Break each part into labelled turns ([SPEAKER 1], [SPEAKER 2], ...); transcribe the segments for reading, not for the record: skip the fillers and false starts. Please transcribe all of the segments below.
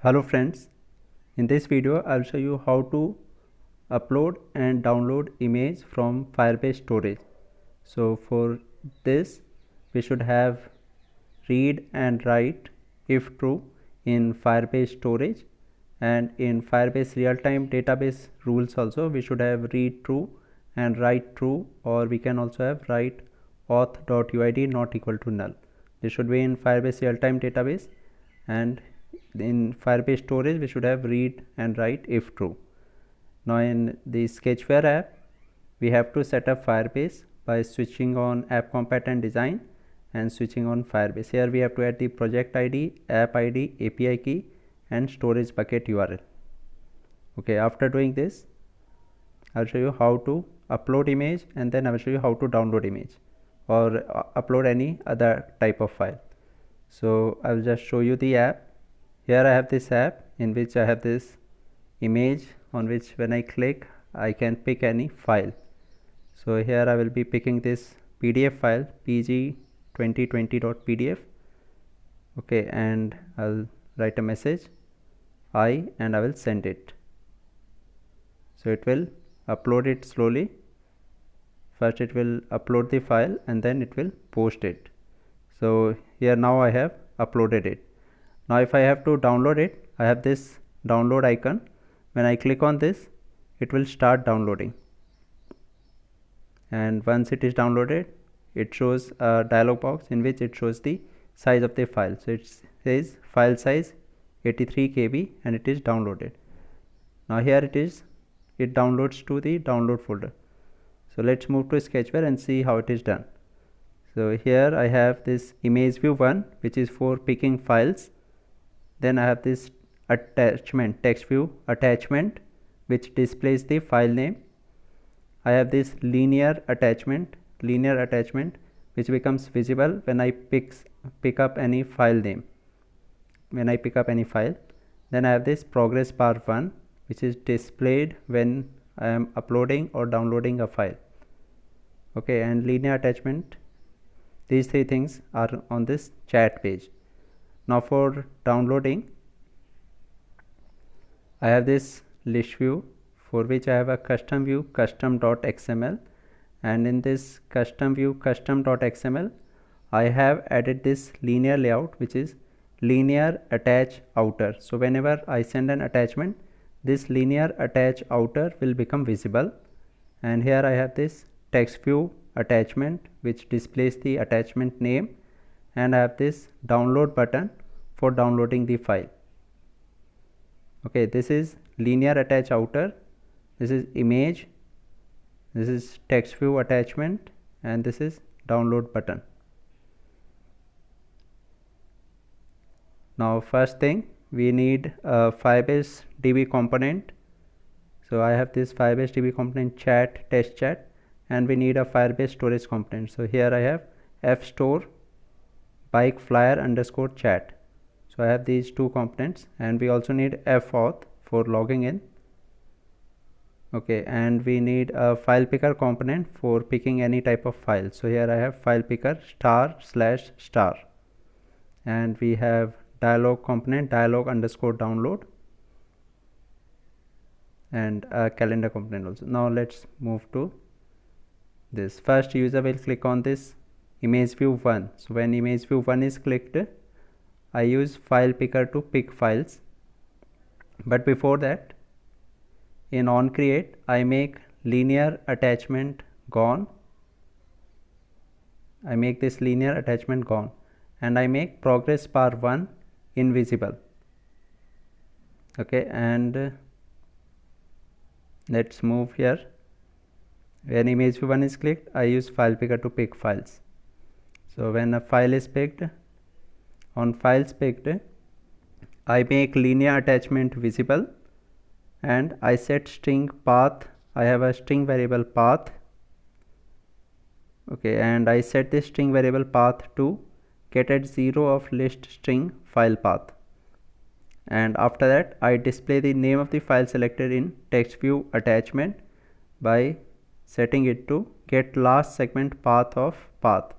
[SPEAKER 1] Hello friends, in this video I'll show you how to upload and download image from Firebase storage. So for this we should have read and write if true in Firebase storage, and in Firebase real-time database rules also we should have read true and write true, or we can also have write auth.uid not equal to null. This should be in Firebase real-time database, and in Firebase storage we should have read and write if true. Now in the Sketchware app we have to set up Firebase by switching on app compat and design and switching on Firebase. Here we have to add the project ID, app ID, API key and storage bucket URL. Okay, after doing this I'll show you how to upload image, and then I will show you how to download image or upload any other type of file. So I will just show you the app. Here I have this app in which I have this image on which when I click I can pick any file. So here I will be picking this PDF file pg2020.pdf. okay, and I'll write a message and I will send it. So it will upload it slowly. First it will upload the file and then it will post it. So here now I have uploaded it. Now if I have to download it, I have this download icon. When I click on this, it will start downloading, and once it is downloaded it shows a dialog box in which it shows the size of the file. So it says file size 83 KB and it is downloaded. Now here it downloads to the download folder. So let's move to Sketchware and see how it is done. So here I have this image view 1 which is for picking files. Then I have this attachment, text view attachment, which displays the file name. I have this linear attachment which becomes visible when I pick up any file name, when I pick up any file. Then I have this progress bar 1 which is displayed when I am uploading or downloading a file. Okay, and linear attachment, these three things are on this chat page. Now for downloading I have this list view for which I have a custom view custom.xml, and in this custom view custom.xml I have added this linear layout which is linear attach outer. So whenever I send an attachment, this linear attach outer will become visible. And here I have this text view attachment which displays the attachment name, and I have this download button for downloading the file. Okay, this is linear attach outer, this is image, this is text view attachment, and this is download button. Now first thing, we need a Firebase DB component. So I have this Firebase DB component chat, test chat, and we need a Firebase storage component. So here I have fstore bike flyer underscore chat. So I have these two components, and we also need fauth for logging in. Okay, and we need a file picker component for picking any type of file. So here I have file picker */*, and we have dialog component dialog underscore download, and a calendar component also. Now let's move to this. First user will click on this image view 1. So when image view 1 is clicked, I use file picker to pick files, but before that in on create I make linear attachment gone. I make this linear attachment gone, and I make progress bar 1 invisible. Okay, and let's move here. When image view 1 is clicked, I use file picker to pick files. So when a file is picked, on files picked I make linear attachment visible, and I set string path. I have a string variable path. Okay, and I set this string variable path to get at 0 of list string file path, and after that I display the name of the file selected in text view attachment by setting it to get last segment path of path.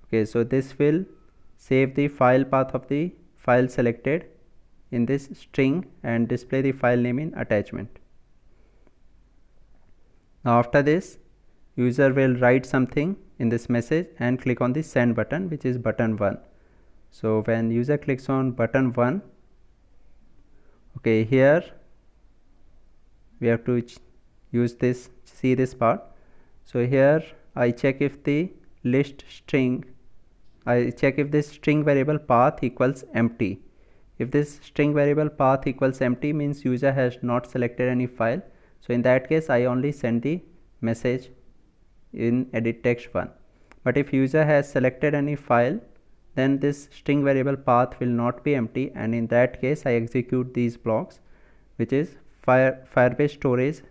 [SPEAKER 1] Okay, so this will save the file path of the file selected in this string and display the file name in attachment. Now after this, user will write something in this message and click on the send button, which is button 1. So when user clicks on button 1, okay, here we have to use this, see this part. So here I check if the list string, I check if this string variable path equals empty. If this string variable path equals empty, means user has not selected any file. So in that case, I only send the message in edit text 1. But if user has selected any file, then this string variable path will not be empty, and in that case I execute these blocks, which is Firebase storage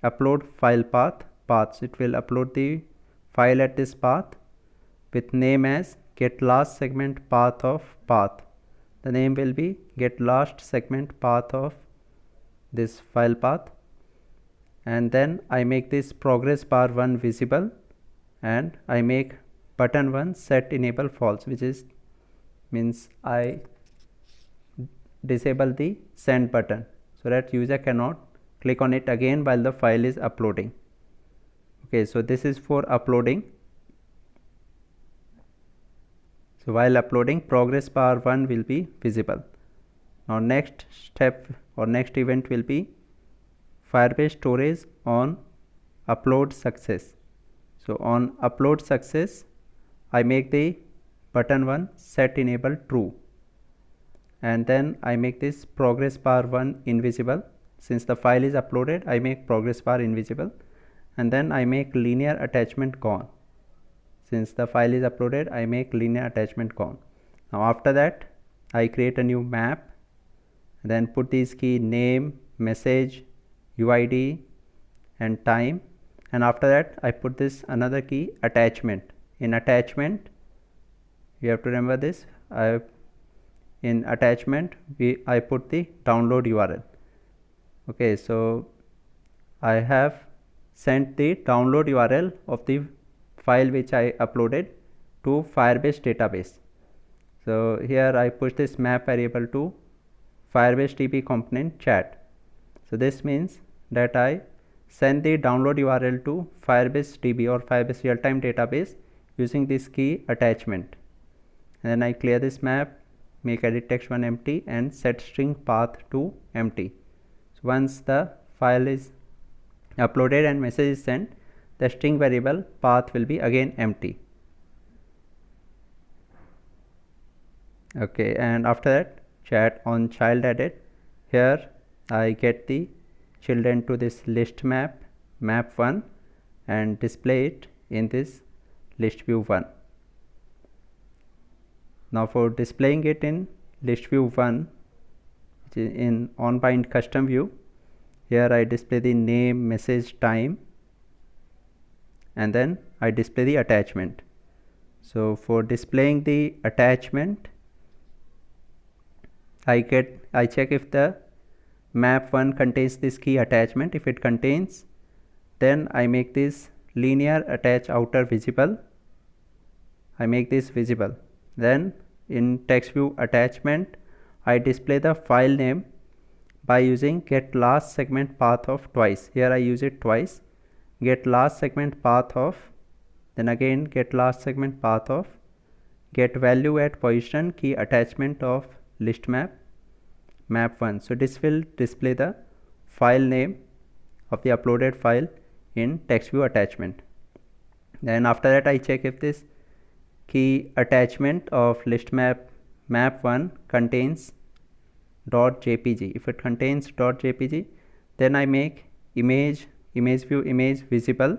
[SPEAKER 1] upload file paths. It will upload the file at this path with name as get last segment path of path. The name will be get last segment path of this file path, and then I make this progress bar 1 visible, and I make button 1 set enable false, which is means I disable the send button so that user cannot click on it again while the file is uploading. Okay, so this is for uploading. So while uploading, progress bar 1 will be visible. Now next step or next event will be Firebase storage on upload success. So on upload success, I make the button 1 set enable true, and then I make this progress bar 1 invisible. Since the file is uploaded, I make progress bar invisible, and then I make linear attachment gone. Since the file is uploaded, I make linear attachment gone. Now after that, I create a new map, then put these key name, message, UID and time, and after that I put this another key attachment. In attachment, you have to remember this, in attachment I put the download URL. Okay, so I have sent the download URL of the file which I uploaded to Firebase database. So here I push this map variable to Firebase DB component chat. So this means that I send the download URL to Firebase DB or Firebase real-time database using this key attachment. And then I clear this map, make edit text 1 empty and set string path to empty. So once the file is uploaded and message is sent, the string variable path will be again empty. Okay, and after that, chat on child added. Here I get the children to this list map 1 and display it in this list view 1. Now for displaying it in list view 1, which is in onBind custom view, here I display the name, message, time, and then I display the attachment. So for displaying the attachment, I check if the map 1 contains this key attachment. If it contains, then I make this linear attach outer visible. I make this visible. Then in text view attachment, I display the file name by using get last segment path of twice. Here I use it twice. Get last segment path of, then again get last segment path of, get value at position key attachment of list map 1. So this will display the file name of the uploaded file in text view attachment. Then after that I check if this key attachment of list map 1 contains .jpg. If it contains .jpg, then I make image view image visible,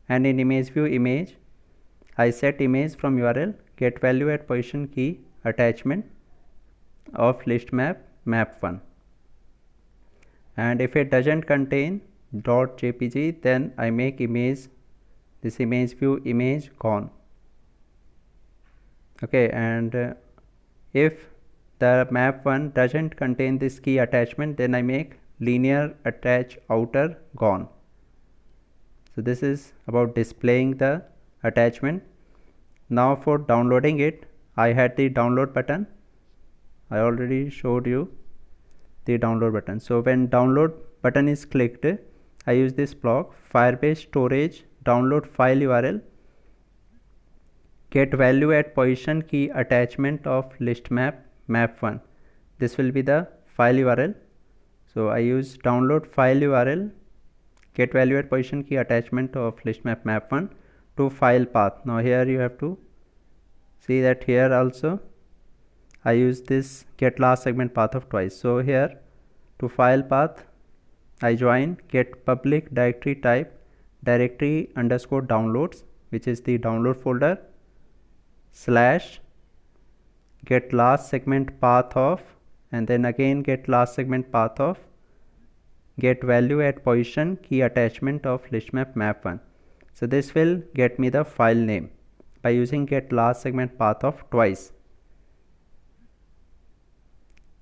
[SPEAKER 1] and in image view image I set image from URL get value at position key attachment of list map 1. And if it doesn't contain .jpg, then I make image, this image view image gone. Okay, and if the map 1 doesn't contain this key attachment, then I make linear attach outer gone. So this is about displaying the attachment. Now for downloading it, I had the download button. I already showed you the download button. So when download button is clicked, I use this block Firebase storage download file URL get value at position key attachment of list map map1. This will be the file URL. So I use download file URL get value at position key attachment of list map map1 to file path. Now here you have to see that here also I use this get last segment path of twice. So here to file path I join get public directory type directory underscore downloads, which is the download folder, slash get last segment path of, and then again get last segment path of get value at position key attachment of list map map1. So this will get me the file name by using get last segment path of twice.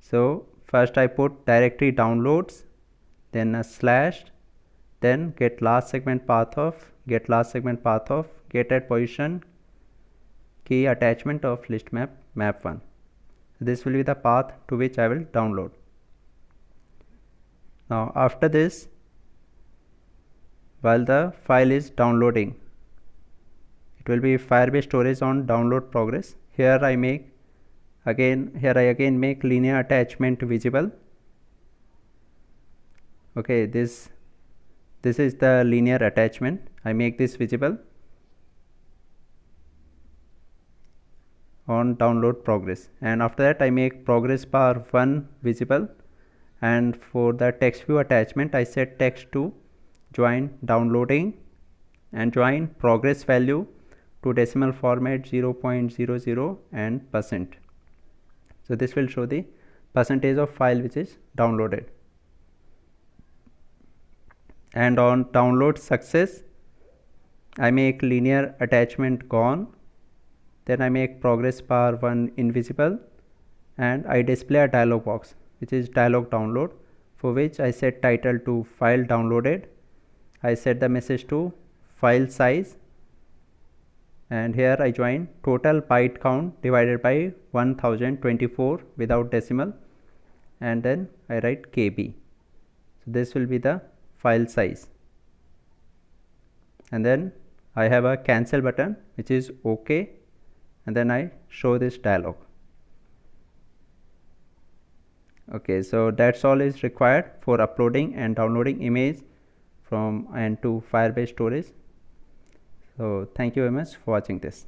[SPEAKER 1] So first I put directory downloads, then a slash, then get last segment path of get at position key attachment of list map map1. This will be the path to which I will download. Now after this, while the file is downloading, it will be Firebase storage on download progress. Here I again make linear attachment visible. Okay, this is the linear attachment. I make this visible on download progress, and after that I make progress bar 1 visible, and for the text view attachment I set text to join downloading and join progress value to decimal format 0.00 and %. So this will show the percentage of file which is downloaded. And on download success I make linear attachment gone, then I make progress bar 1 invisible, and I display a dialog box which is dialog download, for which I set title to file downloaded. I set the message to file size, and here I join total byte count divided by 1024 without decimal, and then I write KB. So this will be the file size, and then I have a cancel button which is OK, and then I show this dialog. Okay, so that's all is required for uploading and downloading image from and to Firebase storage. So thank you very much for watching this.